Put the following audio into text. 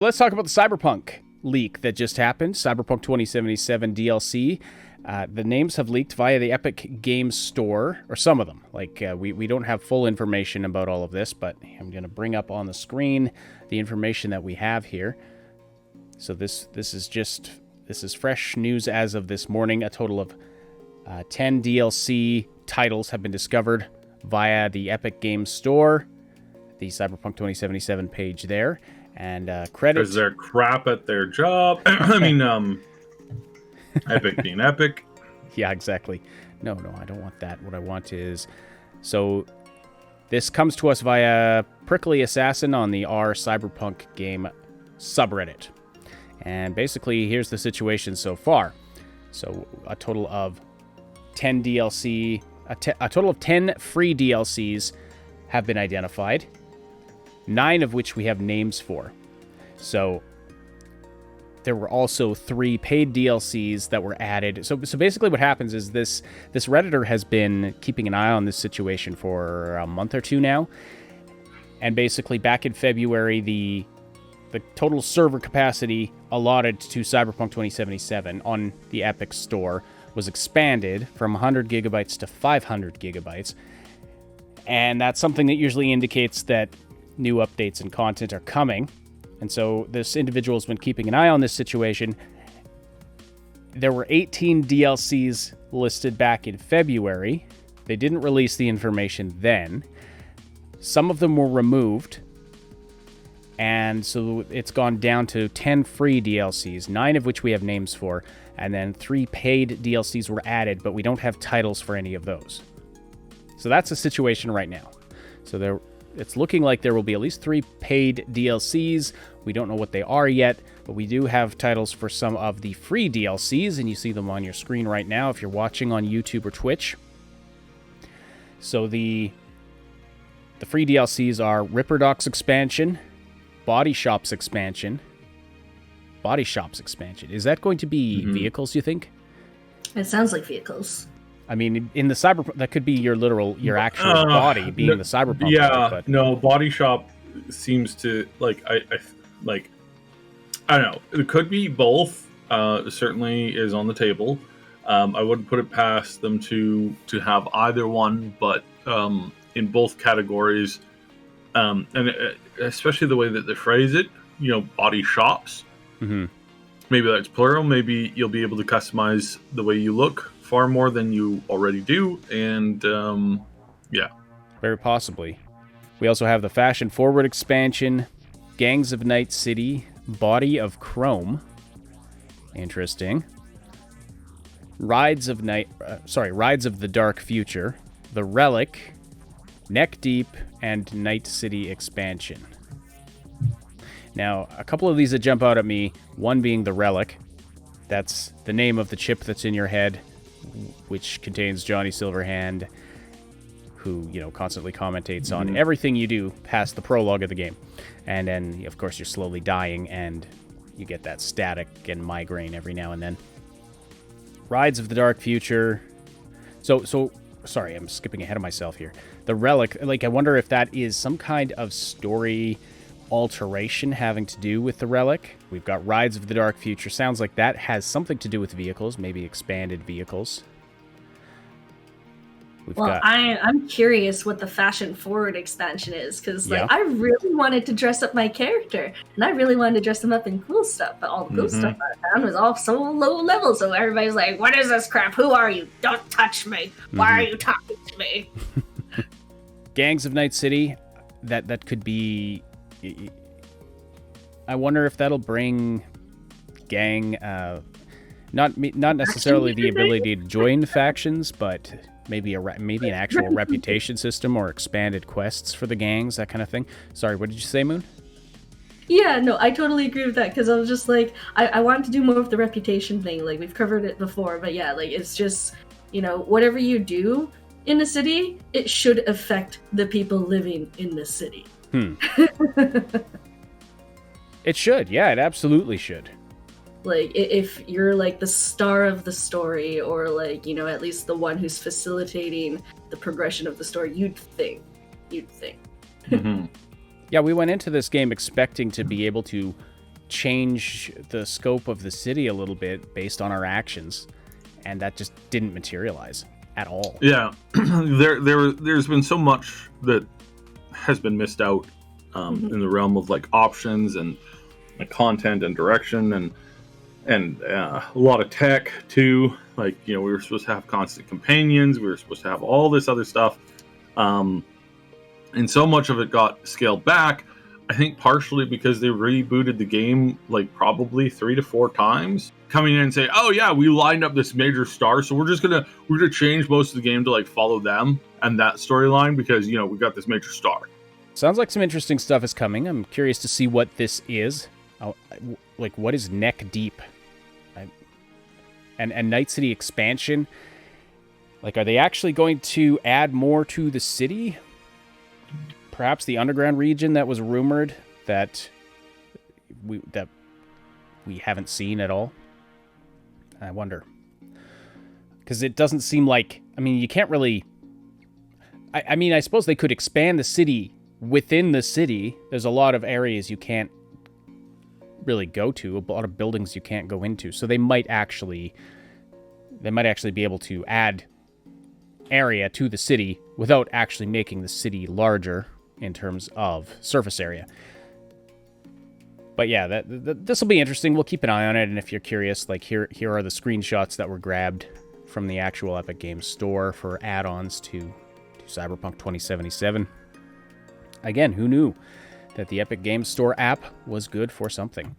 Let's talk about the Cyberpunk leak that just happened. Cyberpunk 2077 DLC. The names have leaked via the Epic Games Store, or some of them. We don't have full information about all of this, but I'm going to bring up on the screen the information that we have here. So this is fresh news as of this morning. A total of 10 DLC titles have been discovered via the Epic Games Store, the Cyberpunk 2077 page there. And credit. Because they're crap at their job. Epic being Epic. Yeah, exactly. No, I don't want that. What I want is... So, this comes to us via Prickly Assassin on the R Cyberpunk game subreddit. And basically, here's the situation so far. So, a total of 10 DLC... A total of 10 free DLCs have been identified. 9 of which we have names for. So there were also 3 paid DLCs that were added. So basically what happens is this Redditor has been keeping an eye on this situation for a month or two now. And basically back in February, the total server capacity allotted to Cyberpunk 2077 on the Epic Store was expanded from 100 gigabytes to 500 gigabytes. And that's something that usually indicates that new updates and content are coming. And so this individual has been keeping an eye on this situation. There were 18 DLCs listed back in February. They didn't release the information then. Some of them were removed. And so it's gone down to 10 free DLCs, 9 of which we have names for. And then 3 paid DLCs were added, but we don't have titles for any of those. So that's the situation right now. So it's looking like there will be at least 3 paid DLCs. We don't know what they are yet, but we do have titles for some of the free DLCs, and you see them on your screen right now if you're watching on YouTube or Twitch. So the free DLCs are Ripper Doc's expansion, Body Shop's expansion. Is that going to be vehicles, you think? It sounds like vehicles. I mean, in the Cyberpunk, that could be your actual body being the Cyberpunk. Yeah, no, Body Shop seems to, I don't know. It could be both. Certainly is on the table. I wouldn't put it past them to have either one, but in both categories, and especially the way that they phrase it, body shops. Mm-hmm. Maybe that's plural. Maybe you'll be able to customize the way you look far more than you already do, and yeah. Very possibly. We also have the Fashion Forward expansion, Gangs of Night City, Body of Chrome. Interesting. Rides of the Dark Future, The Relic, Neck Deep, and Night City expansion. Now, a couple of these that jump out at me, one being The Relic. That's the name of the chip that's in your head, which contains Johnny Silverhand, who, constantly commentates on everything you do past the prologue of the game. And then, of course, you're slowly dying, and you get that static and migraine every now and then. Rides of the Dark Future. So sorry, I'm skipping ahead of myself here. The Relic, I wonder if that is some kind of story alteration having to do with the Relic. We've got Rides of the Dark Future. Sounds like that has something to do with vehicles, maybe expanded vehicles. I'm curious what the Fashion Forward expansion is, because I really wanted to dress up my character, and I really wanted to dress him up in cool stuff, but all the cool stuff I found was all so low level, so everybody's like, what is this crap? Who are you? Don't touch me. Why are you talking to me? Gangs of Night City, that could be... I wonder if that'll bring gang, not necessarily the ability to join factions, but maybe an actual reputation system or expanded quests for the gangs, that kind of thing. Sorry, what did you say, Moon? Yeah, no, I totally agree with that, because I was just like, I wanted to do more of the reputation thing. We've covered it before, but yeah, it's just, whatever you do in the city, it should affect the people living in the city. It should, yeah, it absolutely should. If you're the star of the story, or at least the one who's facilitating the progression of the story, you'd think. Mm-hmm. Yeah, we went into this game expecting to be able to change the scope of the city a little bit based on our actions, and that just didn't materialize at all. Yeah, there's been so much that has been missed out in the realm of like options and like content and direction and a lot of tech too. Like, you know, we were supposed to have constant companions, we were supposed to have all this other stuff, and so much of it got scaled back. I think partially because they rebooted the game like probably 3 to 4 times, coming in and say, oh yeah, we lined up this major star, so we're gonna change most of the game to like follow them and that storyline because, you know, we got this major star. Sounds like some interesting stuff is coming. I'm curious to see what this is. Like, what is neck deep? And Night City expansion? Like, are they actually going to add more to the city? Perhaps the underground region that was rumored that we haven't seen at all? I wonder. Because it doesn't seem like... I mean, you can't really... I mean, I suppose they could expand the city within the city. There's a lot of areas you can't really go to, a lot of buildings you can't go into. So they might actually be able to add area to the city without actually making the city larger in terms of surface area. But yeah, this will be interesting. We'll keep an eye on it, and if you're curious, like here are the screenshots that were grabbed from the actual Epic Games Store for add-ons to Cyberpunk 2077. Again, who knew that the Epic Games Store app was good for something?